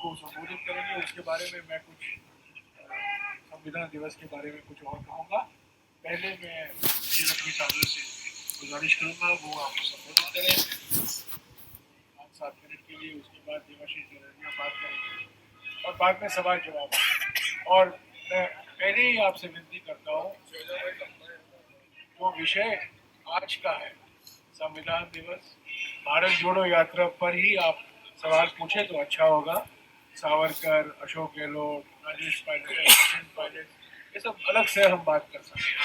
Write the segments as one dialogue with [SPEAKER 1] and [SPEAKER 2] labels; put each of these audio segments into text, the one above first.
[SPEAKER 1] को संबोधित करेंगे उसके बारे में मैं कुछ संविधान दिवस के बारे में कुछ और कहूँगा। पहले मैं लक्ष्मी साहब से गुजारिश करूँगा वो आपको संबोधित करें 5-7 मिनट के लिए। उसके बाद देवाशीष जरनिया बात करेंगे और बाद में सवाल जवाब। और मैं पहले ही आपसे विनती करता हूँ, जो विषय आज का है संविधान दिवस, भारत जोड़ो यात्रा पर ही आप सवाल पूछे तो अच्छा होगा। सावरकर, अशोक गहलोत, राजेश पायलट, सचिन पायलट, ये सब अलग से हम बात कर सकते हैं।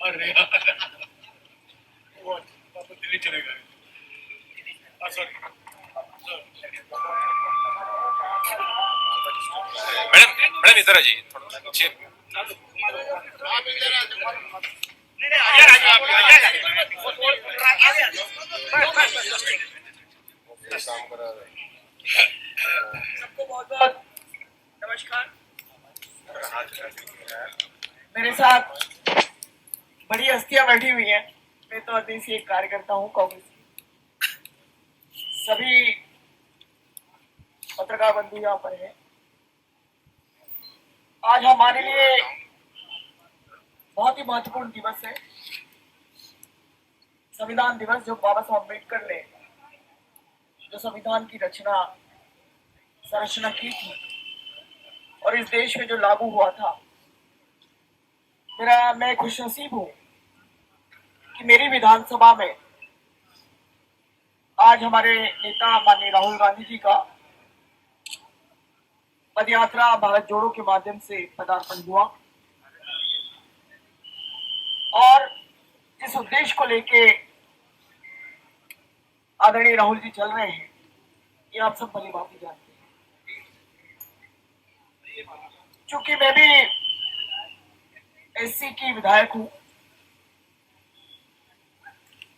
[SPEAKER 1] और वो दिल्ली चले गए। सॉरी
[SPEAKER 2] मैडम, मैडम इधर आ जाइए थोड़ा पीछे।
[SPEAKER 3] सबको बहुत बहुत नमस्कार। मेरे साथ बड़ी हस्तियां बैठी हुई हैं। मैं तो अभी से एक कार्यकर्ता हूँ कांग्रेस की। सभी पत्रकार बंधु यहाँ पर हैं। आज हमारे लिए बहुत ही महत्वपूर्ण दिवस है, संविधान दिवस, जो बाबा साहब अम्बेडकर ने जो संविधान की संरचना की थी और इस देश में जो लागू हुआ था। मैं खुशनसीब हूं कि मेरी विधानसभा में आज हमारे नेता माननीय राहुल गांधी जी का पदयात्रा भारत जोड़ो के माध्यम से पदार्पण हुआ और जिस उद्देश्य को लेके आदरणीय राहुल जी चल रहे हैं, ये आप सब भली भांति जानते हैं। चूंकि मैं भी एससी की विधायक हूं,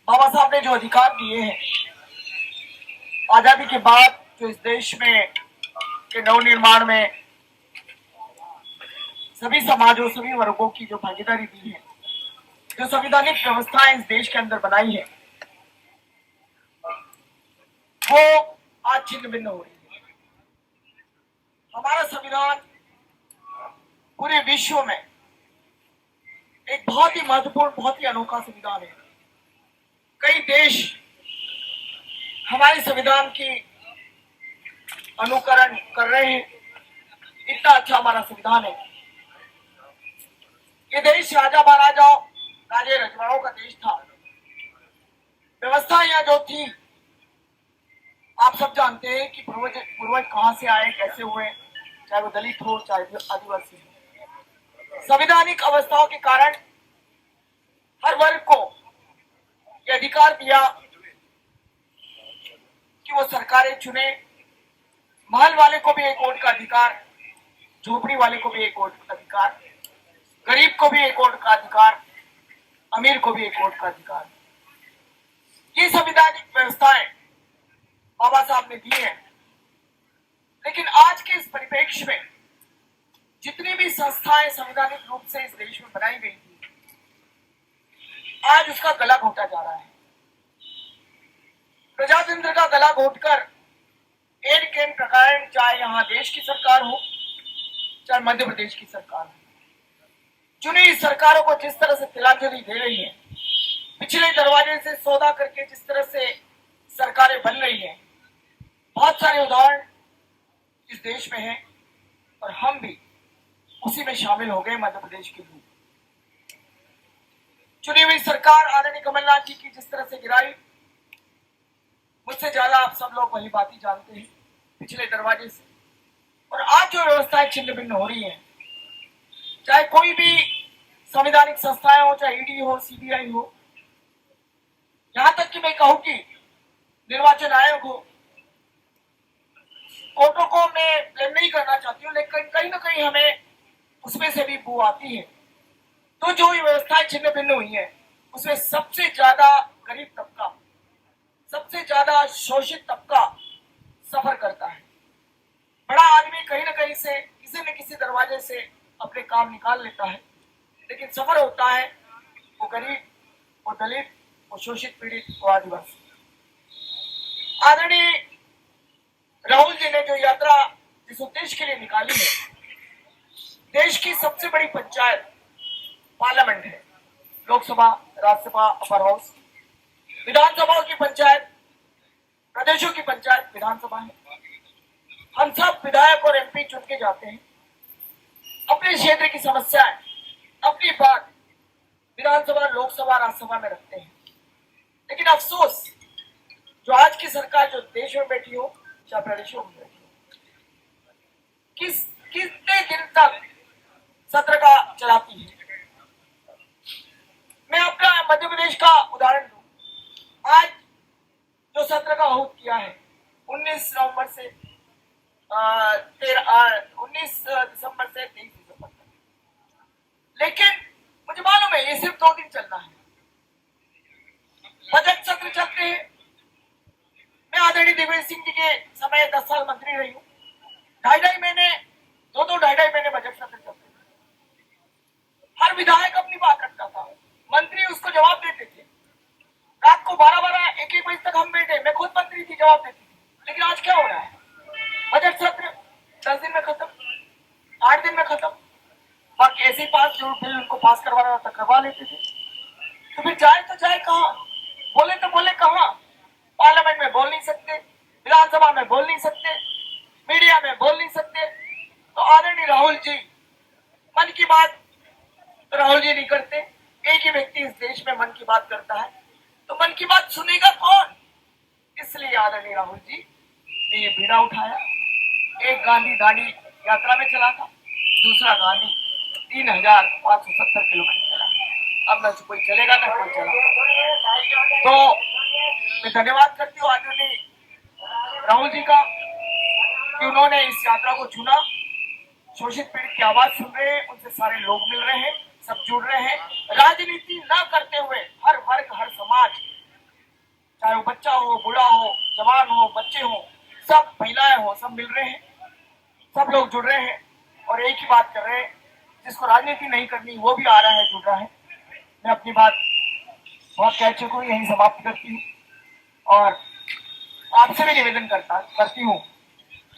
[SPEAKER 3] बाबा साहब ने जो अधिकार दिए हैं आजादी के बाद, जो इस देश में के नवनिर्माण में सभी समाजों, सभी वर्गों की जो भागीदारी दी है, जो संवैधानिक व्यवस्थाएं इस देश के अंदर बनाई है, वो आज छिन्न भिन्न हो रही है। हमारा संविधान पूरे विश्व में एक बहुत ही महत्वपूर्ण, बहुत ही अनोखा संविधान है। कई देश हमारे संविधान की अनुकरण कर रहे हैं, इतना अच्छा हमारा संविधान है। ये देश राजा महाराजाओं, राजे रजवाड़ों का देश था। व्यवस्था यहाँ जो थी, आप सब जानते हैं कि पूर्वज कहां से आए, कैसे हुए, चाहे वो दलित हो, चाहे आदिवासी हो। संवैधानिक अवस्थाओं के कारण हर वर्ग को यह अधिकार दिया कि वो सरकारें चुने। महल वाले को भी एक वोट का अधिकार, झोपड़ी वाले को भी एक वोट का अधिकार, गरीब को भी एक वोट का अधिकार, अमीर को भी एक वोट का अधिकार। ये संवैधानिक व्यवस्थाएं बाबा साहब ने दी है। लेकिन आज के इस परिप्रेक्ष्य में जितनी भी संस्थाएं संवैधानिक रूप से इस देश में बनाई गई थी, आज उसका गला घोटा जा रहा है। प्रजातंत्र का गला घोटकर एन केन प्रकार, चाहे यहाँ देश की सरकार हो, चाहे मध्य प्रदेश की सरकार हो, चुनी सरकारों को जिस तरह से तिलांजलि दे रही है, पिछले दरवाजे से सौदा करके जिस तरह से सरकारें बन रही हैं, बहुत सारे उदाहरण इस देश में हैं और हम भी उसी में शामिल हो गए। मध्य प्रदेश के लोग, चुनी हुई सरकार आदरणीय कमलनाथ जी की जिस तरह से गिराई, मुझसे ज्यादा आप सब लोग वही बात ही जानते हैं पिछले दरवाजे से। और आज जो व्यवस्थाएं छिन्न भिन्न हो रही हैं, चाहे कोई भी संवैधानिक संस्थाएं हो, चाहे ईडी हो, सीबीआई हो, यहां तक कि मैं कहूं कि निर्वाचन आयोग हो, कोर्टों को मैं ब्लेम नहीं करना चाहती हूँ, लेकिन कहीं ना कहीं हमें उसमें से भी बू आती है। तो जो ये व्यवस्थाएं छिन्न भिन्न हुई है, उसमें सबसे ज्यादा गरीब तबका, सबसे ज्यादा शोषित तबका सफर करता है। बड़ा आदमी कहीं ना कहीं से, किसी न किसी दरवाजे से अपने काम निकाल लेता है, लेकिन सफर होता है वो गरीब, वो दलित, वो शोषित पीड़ित, वो आदिवासी। आदरणीय इस उद्देश्य के लिए निकाली है। देश की सबसे बड़ी पंचायत पार्लियामेंट है, लोकसभा, राज्यसभा, अपर हाउस। विधानसभाओं की पंचायत, प्रदेशों की पंचायत विधानसभा है। हम सब विधायक और एमपी चुन के जाते हैं, अपने क्षेत्र की समस्याएं, अपनी बात विधानसभा, लोकसभा, राज्यसभा में रखते हैं। लेकिन अफसोस, जो आज की सरकार जो देश में बैठी हो या प्रदेशों में बैठी हो, कितने दिन तक सत्र का चलाती है। मैं अपना मध्य प्रदेश का उदाहरण दूं। आज जो सत्र का आहुत किया है 19 नवंबर से 19 दिसंबर से 23 दिसंबर तक, लेकिन मुझे मालूम है ये सिर्फ 2 दिन चलना है। बजट सत्र चलते हैं। मैं आदरणीय दिग्विजय सिंह जी के समय 10 साल मंत्री रही हूँ। 2.5 महीने 2.5 महीने बजट सत्र चलते थे। हर विधायक अपनी बात रखता था, मंत्री उसको जवाब देते थे। रात को 12-12, 1-1 बजे तक हम बैठे, मैं खुद मंत्री थी, जवाब देती थी। लेकिन आज क्या हो रहा है? बजट सत्र 10 दिन में खत्म, 8 दिन में खत्म। बाकी ऐसे ही पास जो बिल उनको पास करवाना था करवा लेते थे। तो फिर जाए तो जाए कहाँ? बोले तो बोले कहाँ? पार्लियामेंट में बोल नहीं सकते, विधानसभा में बोल नहीं सकते, मीडिया में बोल नहीं सकते। तो आदरणीय राहुल जी, मन की बात राहुल जी नहीं करते। एक ही व्यक्ति इस देश में मन की बात करता है, तो मन की बात सुनेगा कौन? इसलिए आदरणीय राहुल जी ने ये बीड़ा उठाया। एक गांधी दांडी यात्रा में चला था, दूसरा गांधी 3570 किलोमीटर चला। अब न कोई चलेगा न कोई चला। तो मैं धन्यवाद करती हूँ आदरणीय राहुल जी का कि उन्होंने इस यात्रा को चुना। शोषित पीड़ित की आवाज सुन रहे हैं, उनसे सारे लोग मिल रहे हैं, सब जुड़ रहे हैं। राजनीति न करते हुए हर वर्ग, हर समाज, चाहे वो बच्चा हो, बूढ़ा हो, जवान हो, बच्चे हो, सब महिलाएं हो, सब मिल रहे हैं, सब लोग जुड़ रहे हैं और एक ही बात कर रहे हैं। जिसको राजनीति नहीं करनी वो भी आ रहा है, जुड़ रहा है। मैं अपनी बात बहुत कह चुका हूँ, यही समाप्त करती हूँ और आपसे भी निवेदन करती हूँ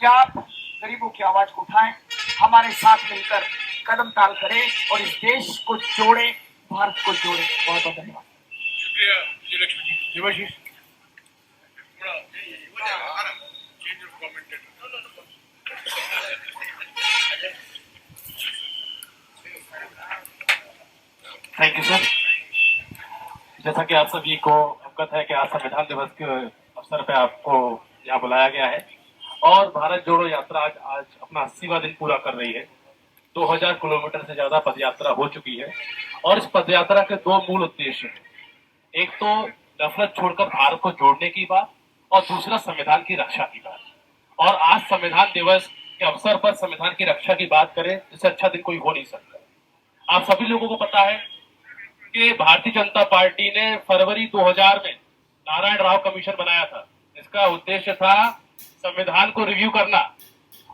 [SPEAKER 3] कि आप गरीबों की आवाज को उठाएं, हमारे साथ मिलकर कदम ताल करें और इस देश को जोड़े, भारत को जोड़े। बहुत बहुत धन्यवाद।
[SPEAKER 1] शुक्रिया विजयलक्ष्मी जी। देवाशीष, थोड़ा change of commentator.
[SPEAKER 4] Thank you sir. जैसा कि आप सभी को अवगत है कि आज संविधान दिवस के अवसर पर आपको यहाँ बुलाया गया है और भारत जोड़ो यात्रा आज अपना 80वां दिन पूरा कर रही है। 2000 किलोमीटर से ज्यादा पद यात्रा हो चुकी है और इस पद यात्रा के 2 मूल उद्देश्य हैं। एक तो नफरत छोड़कर भारत को जोड़ने की बात और दूसरा संविधान की रक्षा की बात। और आज संविधान दिवस के अवसर पर संविधान की रक्षा की बात करें, इससे अच्छा दिन कोई हो नहीं सकता। आप सभी लोगों को पता है कि भारतीय जनता पार्टी ने फरवरी 2000 में नारायण राव कमीशन बनाया था। इसका उद्देश्य था संविधान को रिव्यू करना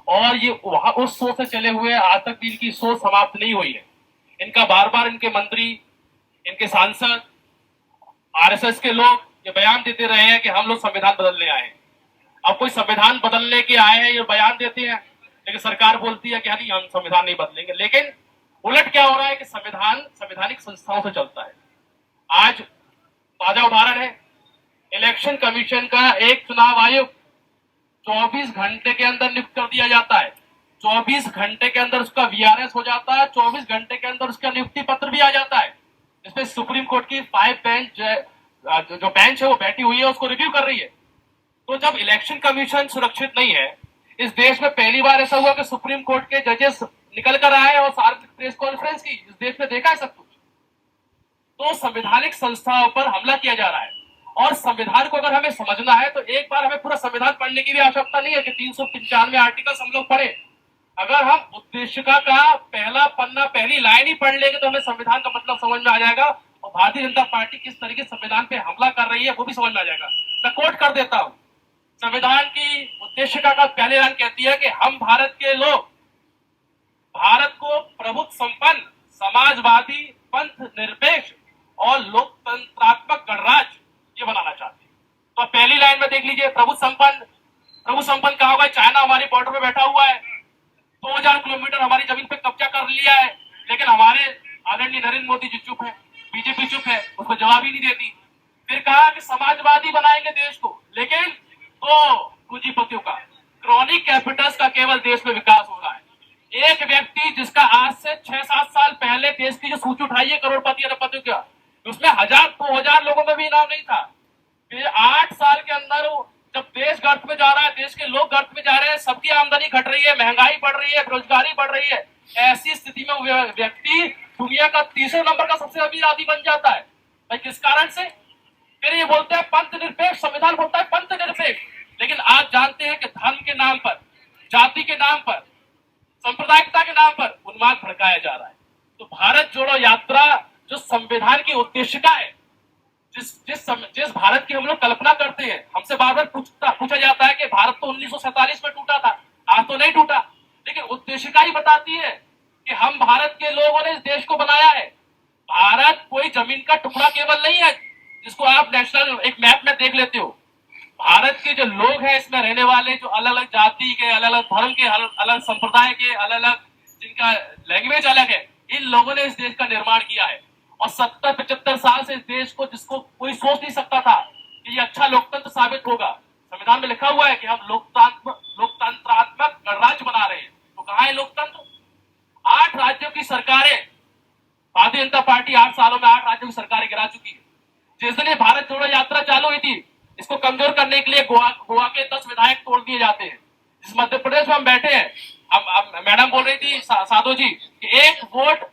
[SPEAKER 4] और ये वहां उस सोच से चले हुए आज तक भी इनकी सोच समाप्त नहीं हुई है। इनका बार बार इनके मंत्री, इनके सांसद, आरएसएस के लोग ये बयान देते रहे हैं कि हम लोग संविधान बदलने आए हैं। अब कोई संविधान बदलने के आए हैं ये बयान देते हैं, लेकिन सरकार बोलती है कि नहीं हम संविधान नहीं बदलेंगे। लेकिन उलट क्या हो रहा है कि संविधान संवैधानिक संस्थाओं से चलता है। आज ताजा उदाहरण है, इलेक्शन कमीशन का एक चुनाव आयुक्त 24 घंटे के अंदर नियुक्त कर दिया जाता है। 24 घंटे के अंदर उसका वीआरएस हो जाता है, 24 घंटे के अंदर उसका नियुक्ति पत्र भी आ जाता है। इसमें सुप्रीम कोर्ट की 5 बेंच जो बेंच है वो बैठी हुई है, उसको रिव्यू कर रही है। तो जब इलेक्शन कमीशन सुरक्षित नहीं है, इस देश में पहली बार ऐसा हुआ कि सुप्रीम कोर्ट के जजेस निकल कर आए और सार्वजनिक प्रेस कॉन्फ्रेंस की, इस देश में देखा है सब कुछ। तो संवैधानिक संस्थाओं पर हमला किया जा रहा है और संविधान को अगर हमें समझना है तो एक बार हमें पूरा संविधान पढ़ने की भी आवश्यकता नहीं है कि 395 आर्टिकल्स हम लोग पढ़े। अगर हम उद्देशिका का पहला पन्ना, पहली लाइन ही पढ़ लेंगे तो हमें संविधान का मतलब समझ में आ जाएगा और भारतीय जनता पार्टी किस तरीके से संविधान पे हमला कर रही है वो भी समझ में आ जाएगा। मैं कोट कर देता हूं, संविधान की उद्देशिका का पहली लाइन कहती है कि हम भारत के लोग भारत को प्रभुत्व संपन्न, समाजवादी, पंथ निरपेक्ष और लोकतंत्रात्मक गणराज्य ये बनाना चाहते हैं। तो पहली लाइन में देख लीजिए, प्रभुत्व संपन्न कहा होगा, चाइना हमारी बॉर्डर पे बैठा हुआ है, 2000 किलोमीटर हमारी जमीन पे कब्जा कर लिया है, लेकिन हमारे आदरणीय नरेंद्र मोदी जी चुप है, बीजेपी चुप है, उसको जवाब ही नहीं देती। फिर कहा कि समाजवादी बनाएंगे देश को, लेकिन तो पूंजीपतियों का, क्रॉनिक कैपिटल्स का केवल देश में विकास हो रहा है। एक व्यक्ति जिसका आज से 6-7 साल पहले देश की जो सूची उठाई है करोड़पति अरबपतियों का, उसमें 1000-2000 लोगों में भी इनाम नहीं था। फिर 8 साल के अंदर जब देश गर्त में जा रहा है, देश के लोग गर्त में जा रहे हैं, सबकी आमदनी घट रही है, महंगाई बढ़ रही है, बेरोजगारी बढ़ रही है, ऐसी स्थिति में व्यक्ति दुनिया का तीसरे नंबर का सबसे अमीर आदमी बन जाता है। भाई किस कारण से? फिर ये बोलते हैं पंथ निरपेक्ष, संविधान बोलता है पंथ निरपेक्ष, लेकिन आज जानते हैं कि धर्म के नाम पर, जाति के नाम पर, सांप्रदायिकता के नाम पर उन्माद भड़काया जा रहा है। तो भारत जोड़ो यात्रा जो संविधान की उद्देशिका है, जिस भारत की हम लोग कल्पना करते हैं, हमसे बार बार पूछा जाता है कि भारत तो 1947 में टूटा था, आज तो नहीं टूटा, लेकिन उद्देशिका ही बताती है कि हम भारत के लोगों ने इस देश को बनाया है। भारत कोई जमीन का टुकड़ा केवल नहीं है जिसको आप नेशनल एक मैप में देख लेते हो। भारत के जो लोग हैं इसमें रहने वाले, जो अलग अलग जाति के, अलग अलग धर्म के, अलग अलग संप्रदाय के, अलग अलग जिनका लैंग्वेज अलग है, इन लोगों ने इस देश का निर्माण किया है। और 70-75 साल से इस देश को, जिसको कोई सोच नहीं सकता था कि ये अच्छा लोकतंत्र साबित होगा, संविधान में लिखा हुआ है कि हम लोकतंत्रात्मक गणराज्य बना रहे हैं। तो कहाँ है लोकतंत्र? 8 राज्यों की सरकारें, भारतीय जनता पार्टी 8 सालों में 8 राज्यों की सरकारें गिरा चुकी है। जिस दिन भारत जोड़ो यात्रा चालू हुई थी, इसको कमजोर करने के लिए गोवा के 10 विधायक तोड़ दिए जाते हैं। जिस मध्य प्रदेश में हम बैठे हैं, हम मैडम बोल रही थी साधो जी कि 1 वोट,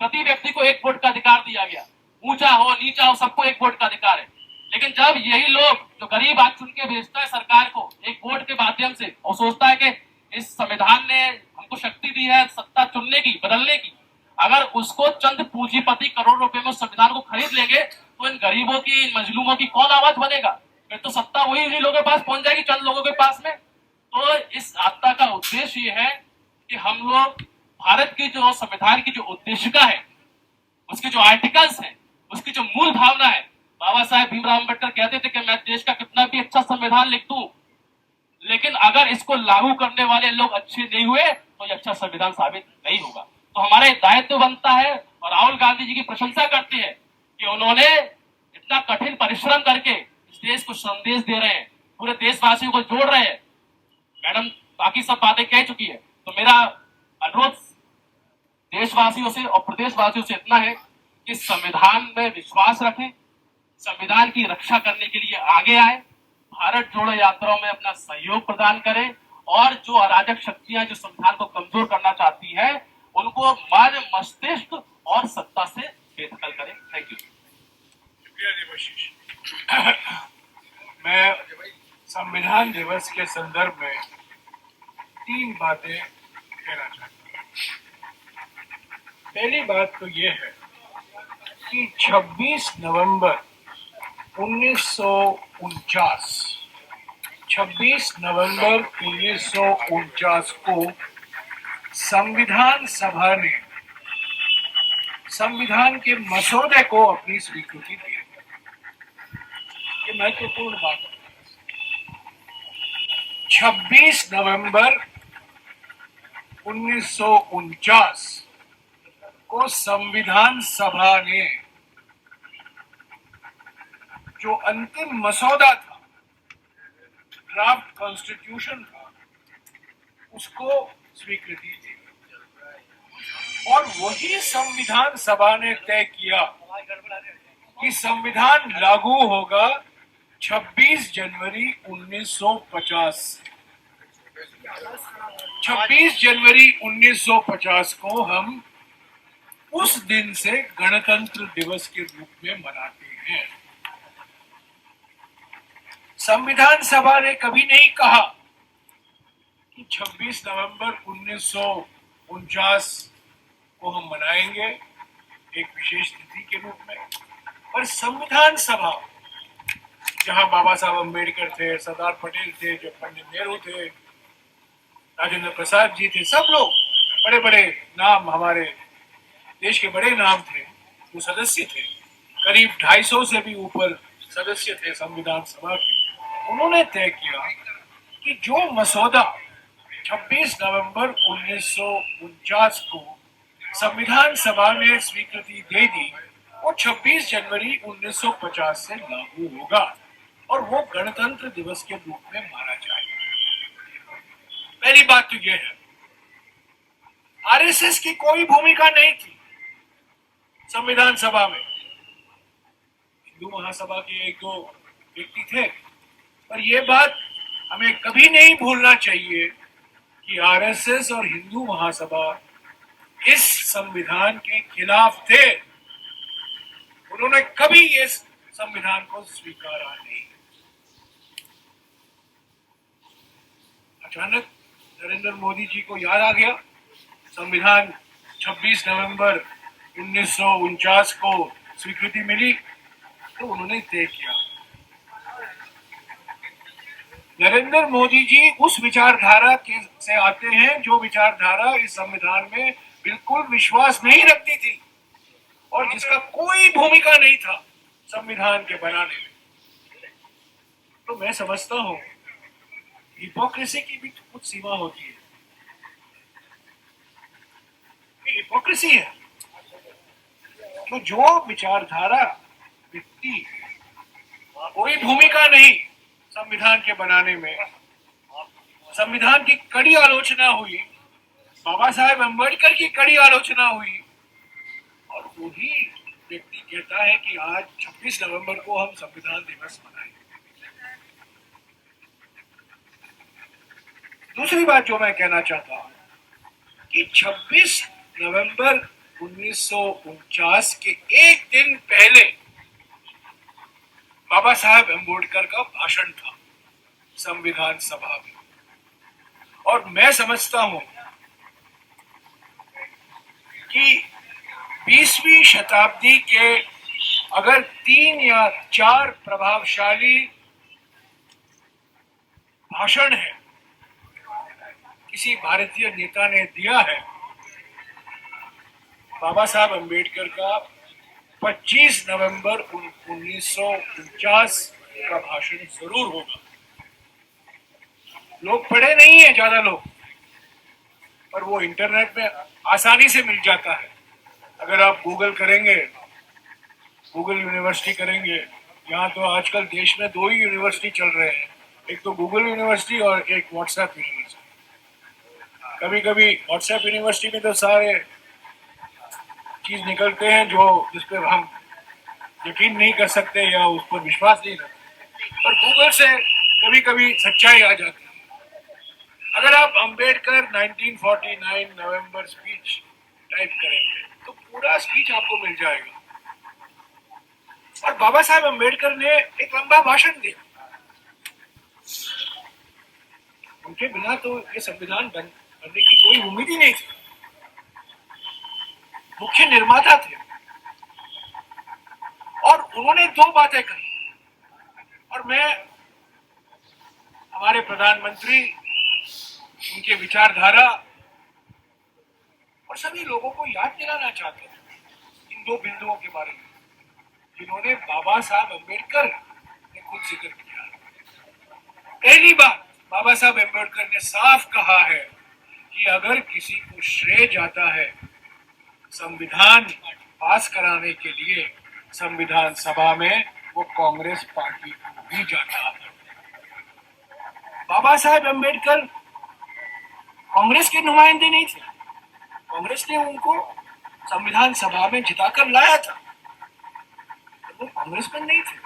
[SPEAKER 4] प्रति व्यक्ति को 1 वोट का अधिकार दिया गया, ऊंचा हो नीचा हो सबको 1 वोट का अधिकार है। लेकिन जब यही लोग जो गरीब आज चुन के भेजता है सरकार को 1 वोट के माध्यम से, और सोचता है कि इस संविधान ने हमको शक्ति दी है सत्ता चुनने की, बदलने की, अगर उसको चंद पूंजीपति करोड़ रुपए में संविधान को खरीद लेंगे तो इन गरीबों की, इन मजलूमों की कौन आवाज बनेगा? फिर तो सत्ता वही उन्हीं लोगों के पास पहुंच जाएगी, चंद लोगों के पास में। तो इस यात्रा का उद्देश्य ये है कि हम लोग भारत की जो संविधान की जो उद्देशिका है, उसके जो आर्टिकल्स हैं, उसकी जो मूल भावना है, बाबा साहेब भीमराव अम्बेडकर कहते थे कि मैं देश का कितना भी अच्छा संविधान लिख दूं, लेकिन अगर इसको लागू करने वाले लोग अच्छे नहीं हुए तो ये अच्छा संविधान साबित नहीं होगा। तो हमारा दायित्व बनता है, और राहुल गांधी जी की प्रशंसा करते हैं कि उन्होंने इतना कठिन परिश्रम करके इस देश को संदेश दे रहे हैं, पूरे देशवासियों को जोड़ रहे हैं। मैडम बाकी सब बातें कह चुकी है, तो मेरा अनुरोध देशवासियों से और प्रदेशवासियों से इतना है कि संविधान में विश्वास रखें, संविधान की रक्षा करने के लिए आगे आए, भारत जोड़ो यात्राओं में अपना सहयोग प्रदान करें, और जो अराजक शक्तियां जो संविधान को कमजोर करना चाहती है उनको मन, मस्तिष्क और सत्ता से बेदखल करें। Thank you.
[SPEAKER 1] शुक्रिया देवाशीष। मैं संविधान दिवस के संदर्भ में 3 बातें कहना चाहता हूँ। पहली बात तो ये है कि 26 नवंबर 1949 को संविधान सभा ने संविधान के मसौदे को अपनी स्वीकृति दी। ये महत्वपूर्ण बात है। 26 नवंबर 1949 को संविधान सभा ने जो अंतिम मसौदा था, ड्राफ्ट कॉन्स्टिट्यूशन था, उसको स्वीकृति दी, और वही संविधान सभा ने तय किया कि संविधान लागू होगा 26 जनवरी 1950। 26 जनवरी 1950 को हम उस दिन से गणतंत्र दिवस के रूप में मनाते हैं। संविधान सभा ने कभी नहीं कहा कि 26 नवंबर 1949 को हम मनाएंगे एक विशेष तिथि के रूप में। और संविधान सभा, जहां बाबा साहब अम्बेडकर थे, सरदार पटेल थे, जो पंडित नेहरू थे, राजेंद्र प्रसाद जी थे, सब लोग बड़े बड़े नाम, हमारे देश के बड़े नाम थे, वो सदस्य थे। करीब 250 से भी ऊपर सदस्य थे संविधान सभा के। उन्होंने तय किया कि जो मसौदा 26 नवंबर 1949 को संविधान सभा ने स्वीकृति दे दी, वो 26 जनवरी 1950 से लागू होगा और वो गणतंत्र दिवस के रूप में माना जाएगा। पहली बात तो यह है, आरएसएस की कोई भूमिका नहीं थी संविधान सभा में। हिंदू महासभा के एक दो व्यक्ति थे, पर यह बात हमें कभी नहीं भूलना चाहिए कि आरएसएस और हिंदू महासभा इस संविधान के खिलाफ थे। उन्होंने कभी इस संविधान को स्वीकारा नहीं। अचानक नरेंद्र मोदी जी को याद आ गया, संविधान 26 नवंबर 1949 को स्वीकृति मिली, तो उन्होंने तय किया। नरेंद्र मोदी जी उस विचारधारा से आते हैं जो विचारधारा इस संविधान में बिल्कुल विश्वास नहीं रखती थी और जिसका कोई भूमिका नहीं था संविधान के बनाने में। तो मैं समझता हूं हिपोक्रेसी की भी कुछ सीमा होती है। ये हिपोक्रेसी है तो जो विचारधारा व्यक्ति कोई भूमिका नहीं संविधान के बनाने में, संविधान की कड़ी आलोचना हुई, बाबा साहेब अम्बेडकर की कड़ी आलोचना हुई, और वही व्यक्ति कहता है कि आज 26 नवंबर को हम संविधान दिवस मनाएंगे। दूसरी बात जो मैं कहना चाहता हूं कि 26 नवंबर 1949 के एक दिन पहले बाबा साहेब अम्बेडकर का भाषण था संविधान सभा में, और मैं समझता हूं कि 20वीं शताब्दी के अगर 3 या 4 प्रभावशाली भाषण है किसी भारतीय नेता ने दिया है, बाबा साहब अम्बेडकर का 25 नवंबर 1949 का भाषण जरूर होगा। लोग पढ़े नहीं है ज्यादा लोग, पर वो इंटरनेट में आसानी से मिल जाता है। अगर आप गूगल करेंगे, गूगल यूनिवर्सिटी करेंगे, यहाँ तो आजकल देश में 2 ही यूनिवर्सिटी चल रहे हैं, एक तो गूगल यूनिवर्सिटी और एक व्हाट्सएप यूनिवर्सिटी। कभी कभी व्हाट्सएप यूनिवर्सिटी में तो सारे चीज निकलते हैं जो जिस पर हम यकीन नहीं कर सकते या उस पर विश्वास नहीं रखते, पर गूगल से कभी कभी सच्चाई आ जाती है। अगर आप अंबेडकर 1949 नवंबर स्पीच टाइप करेंगे तो पूरा स्पीच आपको मिल जाएगा। और बाबा साहब अंबेडकर ने एक लंबा भाषण दिया। उनके बिना तो ये संविधान बनने की कोई उम्मीद ही नहीं थी। मुख्य निर्माता थे और उन्होंने 2 बातें कही, और मैं हमारे प्रधानमंत्री, उनके विचारधारा और सभी लोगों को याद दिलाना चाहते हैं इन 2 बिंदुओं के बारे में जिन्होंने बाबा साहब अम्बेडकर ने खुद जिक्र किया। पहली बात, बाबा साहब अम्बेडकर ने साफ कहा है कि अगर किसी को श्रेय जाता है संविधान पास कराने के लिए संविधान सभा में, वो कांग्रेस पार्टी को भी जाता है। बाबा साहेब अम्बेडकर कांग्रेस के नुमाइंदे नहीं थे। कांग्रेस ने उनको संविधान सभा में जिताकर लाया था, वो कांग्रेस में नहीं थे।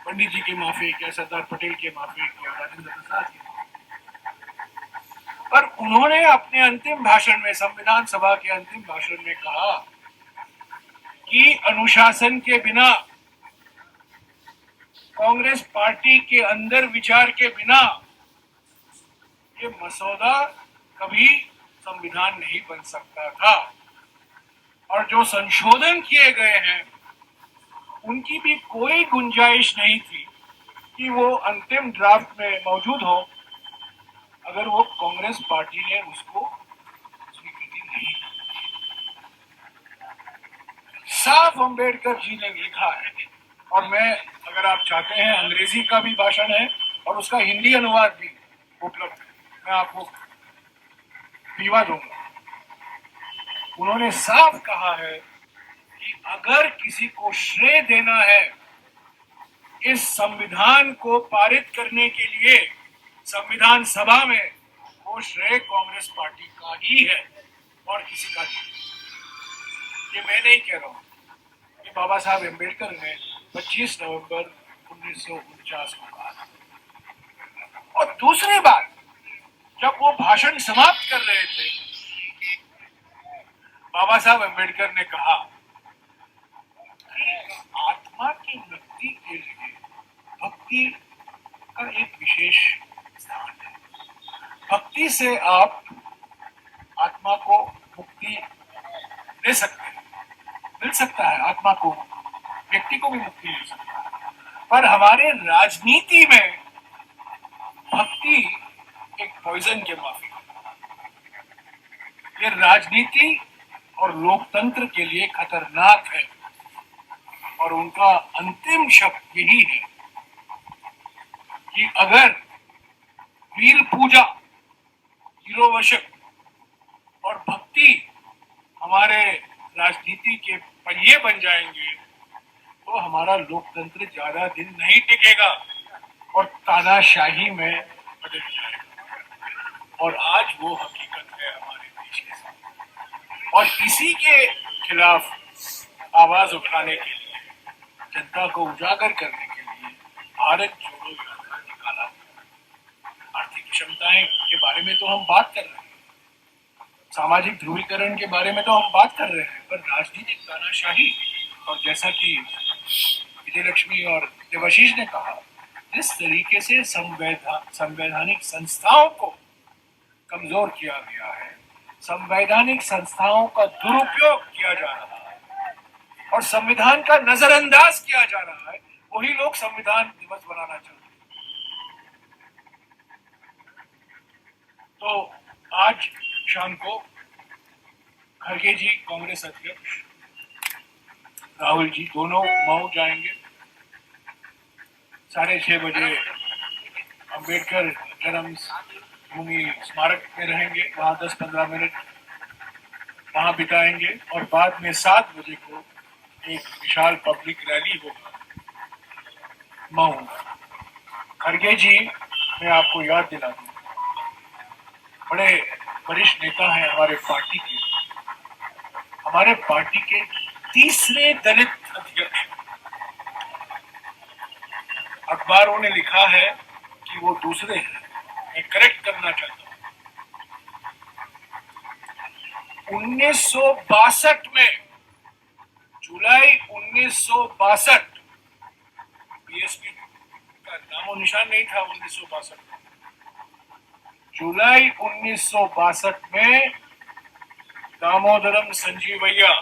[SPEAKER 1] पंडित जी के माफिक या सरदार पटेल के माफिक या राजेंद्र प्रसाद के, पर उन्होंने अपने अंतिम भाषण में, संविधान सभा के अंतिम भाषण में कहा कि अनुशासन के बिना, कांग्रेस पार्टी के अंदर विचार के बिना ये मसौदा कभी संविधान नहीं बन सकता था, और जो संशोधन किए गए हैं उनकी भी कोई गुंजाइश नहीं थी कि वो अंतिम ड्राफ्ट में मौजूद हो अगर वो कांग्रेस पार्टी ने उसको स्वीकृति नहीं दी। साफ अंबेडकर जी ने लिखा है, और मैं, अगर आप चाहते हैं, अंग्रेजी का भी भाषण है और उसका हिंदी अनुवाद भी उपलब्ध है, मैं आपको पीवा दूंगा। उन्होंने साफ कहा है कि अगर किसी को श्रेय देना है इस संविधान को पारित करने के लिए संविधान सभा में, वो श्रेय कांग्रेस पार्टी का ही है और किसी का नहीं। ये मैं नहीं कह रहा हूं, ये बाबा साहब अम्बेडकर ने 25 नवंबर 1949 को कहा। और दूसरी बात, जब वो भाषण समाप्त कर रहे थे, बाबा साहब अम्बेडकर ने कहा कि आत्मा की मुक्ति के लिए भक्ति का एक विशेष स्थान है। भक्ति से आप आत्मा को मुक्ति दे सकते हैं, मिल सकता है आत्मा को, व्यक्ति को भी मुक्ति मिल सकता है। पर हमारे राजनीति में भक्ति एक पॉइजन के माफिक है। ये राजनीति और लोकतंत्र के लिए खतरनाक है और उनका अंतिम शब्द यही है कि अगर वीर पूजा, हीरो वर्शिप और भक्ति हमारे राजनीति के पहिए बन जाएंगे तो हमारा लोकतंत्र ज्यादा दिन नहीं टिकेगा और तानाशाही में बदल जाएगा। और आज वो हकीकत है हमारे देश के साथ। और इसी के खिलाफ आवाज उठाने के लिए, जनता को उजागर करने के लिए भारत जोड़ो यात्रा निकाला। आर्थिक क्षमताएं के बारे में तो हम बात कर रहे हैं, सामाजिक ध्रुवीकरण के बारे में तो हम बात कर रहे हैं, पर राजनीतिक तानाशाही और जैसा कि विजयलक्ष्मी और देवाशीष ने कहा, जिस तरीके से संवैधानिक संस्थाओं को कमजोर किया गया है, संवैधानिक संस्थाओं का दुरुपयोग किया जा रहा है और संविधान का नजरअंदाज किया जा रहा है, वही लोग संविधान दिवस बनाना चाहते हैं। तो आज शाम को खड़गे जी, कांग्रेस अध्यक्ष राहुल जी दोनों मऊ जाएंगे। 6:30 बजे अंबेडकर जन्म भूमि स्मारक में रहेंगे, वहां 10-15 मिनट वहां बिताएंगे और बाद में 7 बजे को एक विशाल पब्लिक रैली होगा मऊ। खड़गे जी, मैं आपको याद दिला दूं, बड़े वरिष्ठ नेता हैं हमारे पार्टी के तीसरे दलित अध्यक्ष। अखबारों ने लिखा है कि वो दूसरे हैं, मैं करेक्ट करना चाहता हूं। 1962 में, जुलाई 1962, बीएसपी का नामो निशान नहीं था 1962 में। जुलाई 1962 में दामोदरम संजीवैया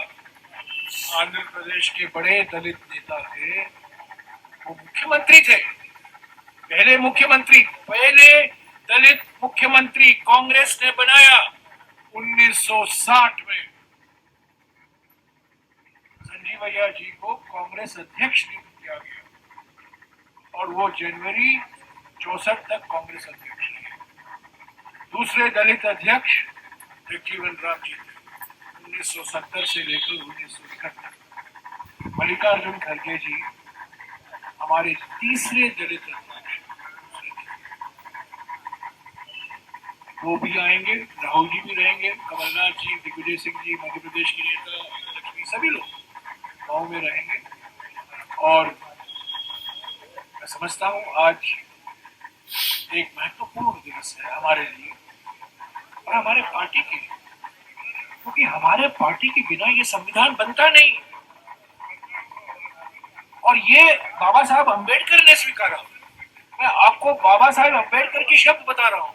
[SPEAKER 1] आंध्र प्रदेश के बड़े दलित नेता थे, वो मुख्यमंत्री थे, पहले दलित मुख्यमंत्री कांग्रेस ने बनाया 1960 में। संजीवैया जी को कांग्रेस अध्यक्ष नियुक्त किया गया और वो जनवरी 64 तक कांग्रेस अध्यक्ष रहे। दूसरे दलित अध्यक्ष जगजीवन राम जी थे 1970 से लेकर 1971। मल्लिकार्जुन खड़गे जी हमारे तीसरे दलित अध्यक्ष, वो भी आएंगे, राहुल जी भी रहेंगे, कमलनाथ जी, दिग्विजय सिंह जी, मध्य प्रदेश के नेता, लक्ष्मी, सभी लोग गांव में रहेंगे। और मैं समझता हूं आज एक महत्वपूर्ण दिवस है हमारे लिए और हमारे पार्टी के लिए, क्योंकि हमारे पार्टी के बिना ये संविधान बनता नहीं और ये बाबा साहब अंबेडकर ने स्वीकारा। मैं आपको बाबा साहब अंबेडकर के शब्द बता रहा हूं,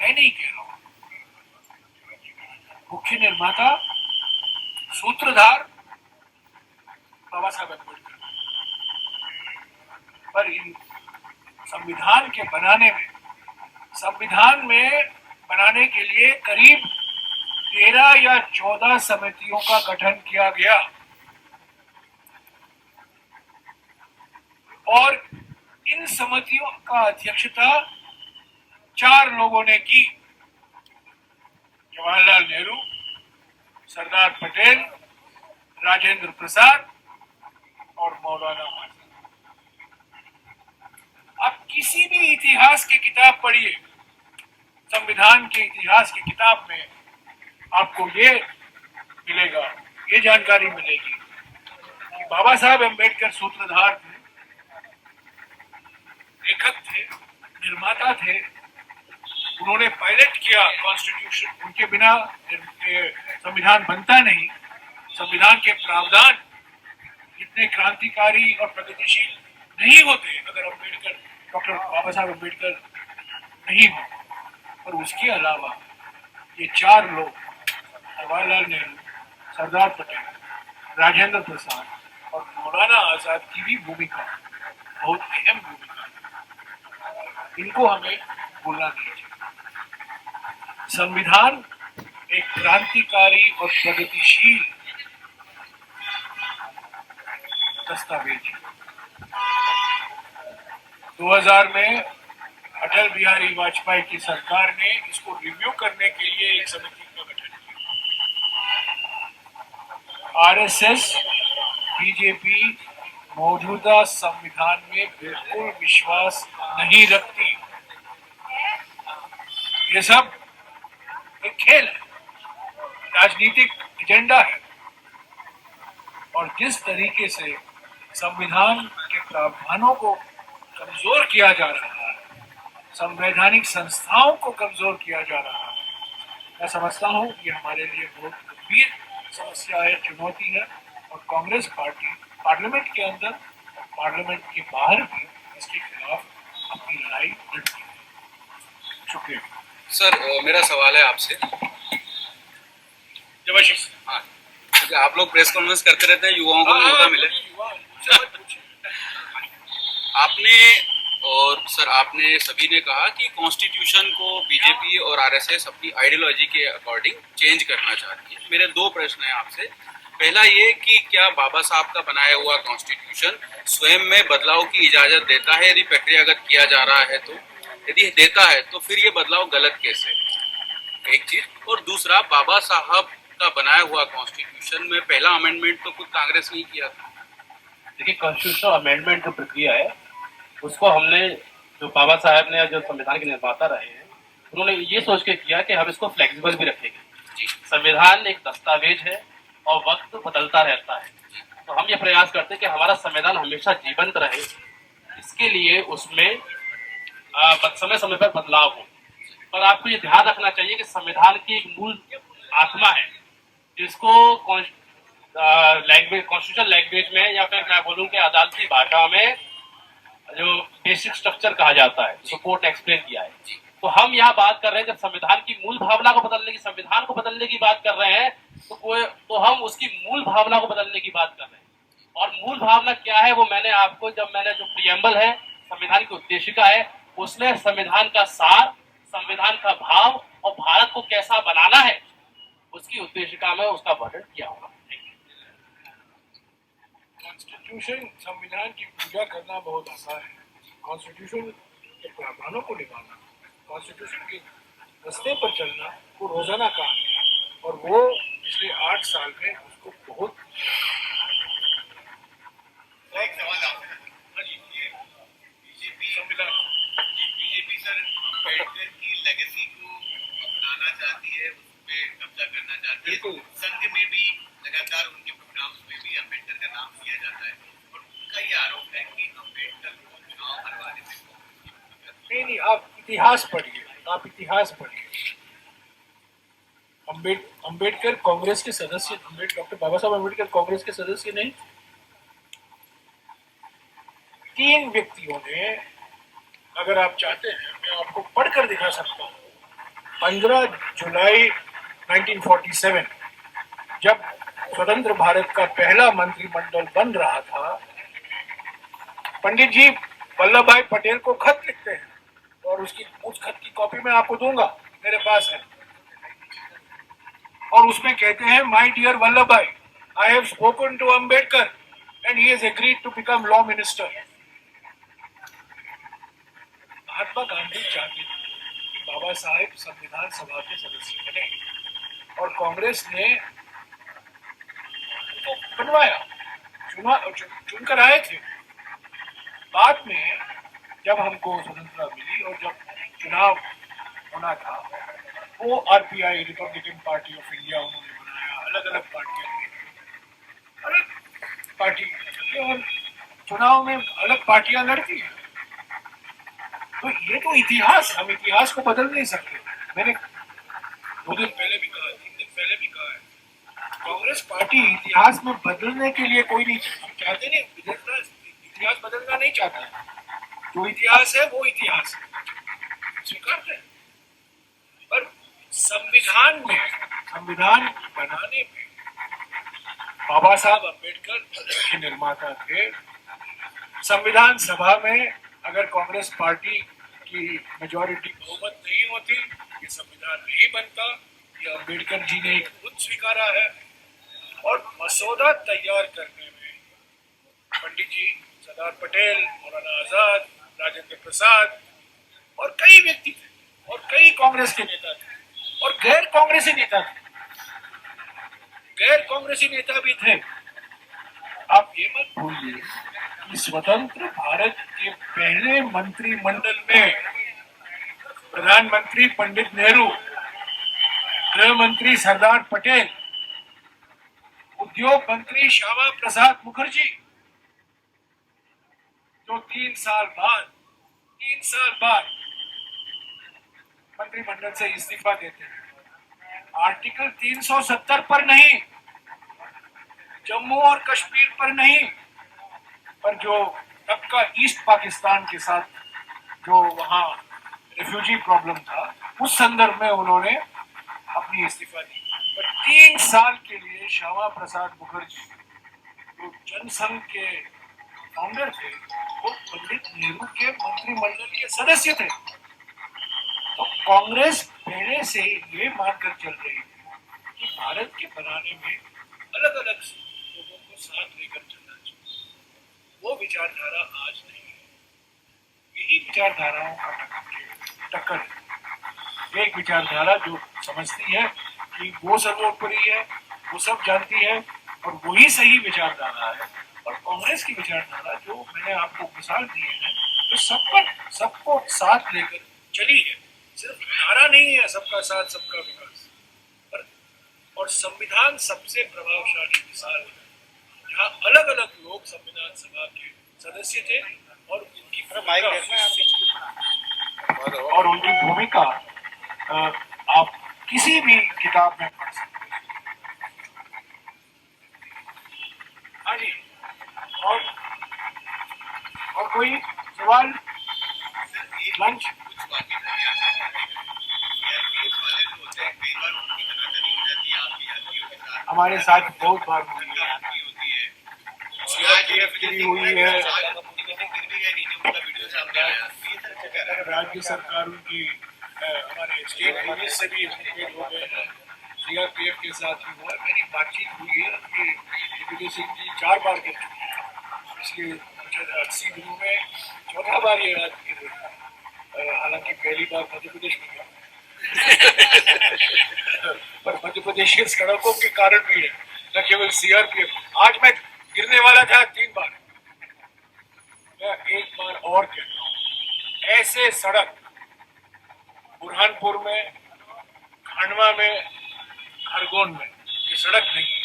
[SPEAKER 1] मैं नहीं कह रहा हूं। मुख्य निर्माता, सूत्रधार बाबा साहब अम्बेडकर, पर इन संविधान में बनाने के लिए करीब 13 या 14 समितियों का गठन किया गया और इन समितियों का अध्यक्षता 4 लोगों ने की, जवाहरलाल नेहरू, सरदार पटेल, राजेंद्र प्रसाद और मौलाना आजाद। आप किसी भी इतिहास की किताब पढ़िए, संविधान के इतिहास की किताब में आपको ये मिलेगा, ये जानकारी मिलेगी कि बाबा साहब अम्बेडकर सूत्रधार थे, लेखक थे, निर्माता थे। उन्होंने पायलट किया कॉन्स्टिट्यूशन, उनके बिना संविधान बनता नहीं। संविधान के प्रावधान इतने क्रांतिकारी और प्रगतिशील नहीं होते अगर अम्बेडकर, डॉक्टर बाबा साहब अम्बेडकर नहीं हो। और उसके अलावा ये 4 लोग, जवाहरलाल नेहरू, सरदार पटेल, राजेंद्र प्रसाद और मौलाना आजाद की भी भूमिका बहुत अहम भूमिका है, इनको हमें भूलना नहीं चाहिए। संविधान एक क्रांतिकारी और प्रगतिशील दस्तावेज है। 2000 में अटल बिहारी वाजपेयी की सरकार ने इसको रिव्यू करने के लिए एक समिति का गठन किया। आरएसएस, बीजेपी मौजूदा संविधान में बिल्कुल विश्वास नहीं रखती। ये सब एक खेल है, राजनीतिक एजेंडा है। और जिस तरीके से संविधान के प्रावधानों को कमजोर किया जा रहा है, संवैधानिक संस्थाओं को कमजोर किया जा रहा है, मैं समझता हूं ये हमारे लिए बहुत गंभीर समस्या है, चुनौती है। और कांग्रेस पार्टी पार्लियामेंट के अंदर और पार्लियामेंट के बाहर भी इसके खिलाफ अपनी लड़ाई लड़ती है। शुक्रिया
[SPEAKER 2] सर। मेरा सवाल है आपसे।
[SPEAKER 1] देवाशीष।
[SPEAKER 2] हाँ, क्योंकि आप लोग प्रेस कॉन्फ्रेंस करते रहते हैं, युवाओं को मौका मिले। आपने और सर, आपने सभी ने कहा कि कॉन्स्टिट्यूशन को बीजेपी और आरएसएस अपनी आइडियोलॉजी के अकॉर्डिंग चेंज करना चाहती है। मेरे 2 प्रश्न हैं आपसे। पहला ये कि क्या बाबा साहब का बनाया हुआ कॉन्स्टिट्यूशन स्वयं में बदलाव की इजाजत देता है? यदि प्रक्रियागत किया जा रहा है तो, यदि देता है तो फिर ये बदलाव गलत कैसे? एक चीज। और दूसरा, बाबा साहब का बनाया हुआ कॉन्स्टिट्यूशन में पहला अमेंडमेंट तो खुद कांग्रेस ने किया था।
[SPEAKER 4] देखिए, कॉन्स्टिट्यूशनल अमेंडमेंट जो प्रक्रिया है उसको हमने, जो बाबा साहब ने, जो संविधान के निर्माता रहे हैं, उन्होंने ये सोच के किया कि हम इसको फ्लेक्सिबल भी रखेंगे। संविधान एक दस्तावेज है और वक्त बदलता रहता है, तो हम ये प्रयास करते हैं कि हमारा संविधान हमेशा जीवंत रहे। इसके लिए उसमें समय समय पर बदलाव हो। पर आपको ये ध्यान रखना चाहिए कि संविधान की एक मूल आत्मा है, जिसको लैंग्वेज, कॉन्स्टिट्यूशनल लैंग्वेज में, या फिर मैं बोलूँ कि अदालती भाषा में जो बेसिक स्ट्रक्चर कहा जाता है, जो कोर्ट ने एक्सप्लेन किया है। तो हम यहाँ बात कर रहे हैं, जब संविधान की मूल भावना को बदलने की, संविधान को बदलने की बात कर रहे हैं, तो हम उसकी मूल भावना को बदलने की बात कर रहे हैं। और मूल भावना क्या है, वो मैंने आपको, जब मैंने जो प्रियम्बल है, संविधान की उद्देशिका है, उसमें संविधान का सार, संविधान का भाव और भारत को कैसा बनाना है, उसकी उद्देशिका में उसका वर्णन किया होगा।
[SPEAKER 1] कॉन्स्टिट्यूशन, संविधान की पूजा करना बहुत आसान है, कॉन्स्टिट्यूशन के प्रावधानों को निभाना, कॉन्स्टिट्यूशन के रास्ते पर चलना वो रोजाना काम है। और वो पिछले 8 साल में उसको बहुत
[SPEAKER 5] बीजेपी सर अम्बेडकर की लेगेसी को अपनाना चाहती है, उस पे कब्जा करना चाहती है। संघ में भी लगातार उनके प्रोग्राम्स में भी अम्बेडकर का नाम लिया जाता है और उनका ये आरोप है कि अम्बेडकर को चुनाव हरवाने में
[SPEAKER 1] नहीं, आप इतिहास पढ़िए, आप इतिहास पढ़िए। अम्बेडकर कांग्रेस के सदस्य, डॉक्टर बाबा साहब अम्बेडकर कांग्रेस के सदस्य नहीं। 3 व्यक्तियों ने, अगर आप चाहते हैं मैं आपको पढ़कर दिखा सकता हूँ। 15 जुलाई 1947 जब स्वतंत्र भारत का पहला मंत्रिमंडल बन रहा था, पंडित जी वल्लभ भाई पटेल को खत लिखते हैं और उस खत की कॉपी मैं आपको दूंगा, मेरे पास है। और उसमें कहते हैं, my dear Vallabh Bhai, I have spoken to Ambedkar and he has agreed to become law minister. Mahatma Gandhi चाहते थे बाबा साहेब संविधान सभा के सदस्य बने और कांग्रेस ने उनको बनवाया, चुनकर आए थे। बाद में जब हमको स्वतंत्रता मिली और जब चुनाव होना था, वो RPI, Republican party of India उन्होंने बनाया, अलग अलग पार्टियां, अलग पार्टी, और चुनाव में अलग पार्टियां लड़ती हैं। तो ये तो इतिहास, हम इतिहास को बदल नहीं सकते। मैंने 2 दिन पहले भी कहा, 3 दिन पहले भी कहा है, कांग्रेस पार्टी इतिहास में बदलने के लिए कोई नहीं चाहते, नहीं इतिहास बदलना नहीं चाहता है। जो इतिहास है वो इतिहास है, स्वीकारते हैं। पर संविधान बनाने में बाबा साहब अम्बेडकर के निर्माता थे। संविधान सभा में अगर कांग्रेस पार्टी की मेजॉरिटी, बहुमत नहीं होती, ये संविधान नहीं बनता। ये अम्बेडकर जी ने खुद स्वीकारा है। और मसौदा तैयार करने में पंडित जी, सरदार पटेल, मौलाना आजाद, राजेंद्र प्रसाद और कई व्यक्ति थे, और कई कांग्रेस के नेता थे, और गैर कांग्रेसी नेता थे, गैर कांग्रेसी नेता भी थे। आप ये मत भूलिए कि स्वतंत्र भारत के पहले मंत्रिमंडल में प्रधानमंत्री पंडित नेहरू, गृह मंत्री सरदार पटेल, उद्योग मंत्री श्यामा प्रसाद मुखर्जी, जो 3 साल बाद मंत्रिमंडल से इस्तीफा देते हैं। आर्टिकल 370 पर नहीं, जम्मू और कश्मीर पर नहीं, पर जो तब का ईस्ट पाकिस्तान के साथ जो वहां रिफ्यूजी प्रॉब्लम था, उस संदर्भ में उन्होंने अपनी इस्तीफा दी। पर 3 साल के लिए श्यामा प्रसाद मुखर्जी, जो जनसंघ के फाउंडर थे, वो पंडित नेहरू के मंत्रिमंडल के सदस्य थे। तो कांग्रेस पहले से ये मानकर चल रही थी कि भारत के बनाने में अलग अलग लोगों को साथ लेकर चलना चाहिए। वो विचारधारा आज नहीं है। यही विचारधाराओं का टक्कर है। एक विचारधारा जो समझती है कि वो सर्वोपरि है, वो सब जानती है और वही सही विचारधारा है, और कांग्रेस की विचारधारा जो मैंने आपको मिसाल दी है, जो सबको साथ लेकर चली है। सिर्फ नारा नहीं है सबका साथ सबका विकास, और संविधान सबसे प्रभावशाली मिसाल है, जहाँ अलग अलग लोग संविधान सभा के सदस्य थे और उनकी भूमिका आप किसी भी किताब में पढ़ सकते हैं। हाँ जी, और कोई सवाल? लंच हमारे साथ बहुत बार हुई है, सीआरपीएफ की भी हुई है, राज्य सरकारों की, हमारे स्टेट पुलिस से भी मुठभेड़ हो गए हैं, सीआरपीएफ के साथ भी हुआ। मेरी बातचीत हुई है कि दिग्विजय सिंह जी 4 बार कर चुके हैं, इसलिए 80 दिनों में 4था बार ये राज गिर रही है। हालांकि पहली बार मध्य प्रदेश में गया पर मध्य प्रदेश की सड़कों के कारण भी है, न केवल सीआरपीएफ। आज मैं गिरने वाला था 3 बार, मैं एक बार और कहता हूँ, ऐसे सड़क बुरहानपुर में, खंडवा में, खरगोन में ये सड़क नहीं है,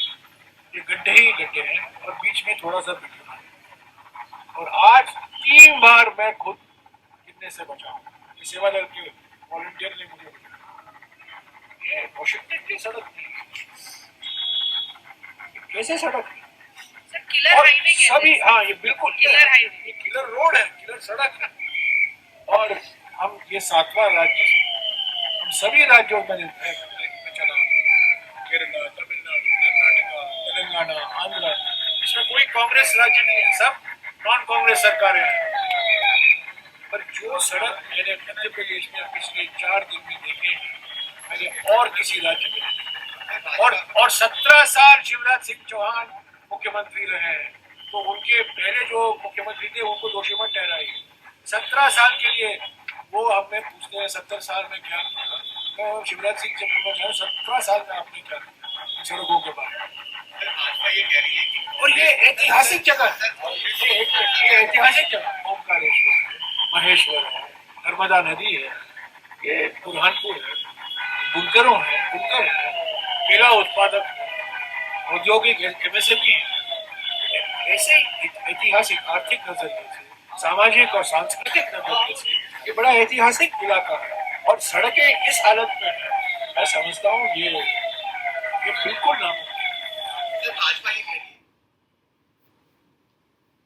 [SPEAKER 1] ये गड्ढे ही गड्ढे हैं और बीच में थोड़ा सा बिल्कुल है। और आज 3 बार मैं खुद गिरने से बचा हूँ। ये सेवा दल के वॉलंटियर ने मुझे बताया, ये वॉशिंगटन की सड़क नहीं है, कैसे सड़क है?
[SPEAKER 6] किलर हाईवे
[SPEAKER 1] सभी, हाँ ये बिल्कुल
[SPEAKER 6] किलर हाईवे,
[SPEAKER 1] ये किलर रोड है, किलर सड़क है। और हम ये 7वां राज्य, हम सभी राज्यों में चला, केरला, तमिलनाडु, कर्नाटका, तेलंगाना, आंध्र, इसमें कोई कांग्रेस राज्य नहीं है, सब नॉन कांग्रेस सरकारें हैं। पर जो सड़क मैंने मध्य प्रदेश में पिछले 4 दिन में देखे, मैंने और किसी राज्य में नहीं। और 17 साल शिवराज सिंह चौहान मुख्यमंत्री रहे हैं, तो उनके पहले जो मुख्यमंत्री थे उनको दोषी मत ठहराइए। 17 साल के लिए वो हमें पूछते हैं 70 साल में क्या किया। मैं शिवराज सिंह चौहान है 17 साल में आपने क्या किया सड़कों के बारे में।
[SPEAKER 5] सर भाजपा ये कह रही है कि
[SPEAKER 1] और ये ऐतिहासिक जगह है, ये ऐतिहासिक जगह ओमकारेश्वर है, महेश्वर है, नर्मदा नदी है, ये बुरहानपुर है, बुनकरों है, बुनकर है, केला उत्पादक है, औद्योगिक एमएसएमई है। ऐसे ऐतिहासिक आर्थिक नजरिए से, सामाजिक और सांस्कृतिक नजरिए से ये बड़ा ऐतिहासिक इलाका है और सड़कें इस हालत में है, मैं समझता हूँ ये बिल्कुल नामुमकिन है।
[SPEAKER 5] सर भाजपा ये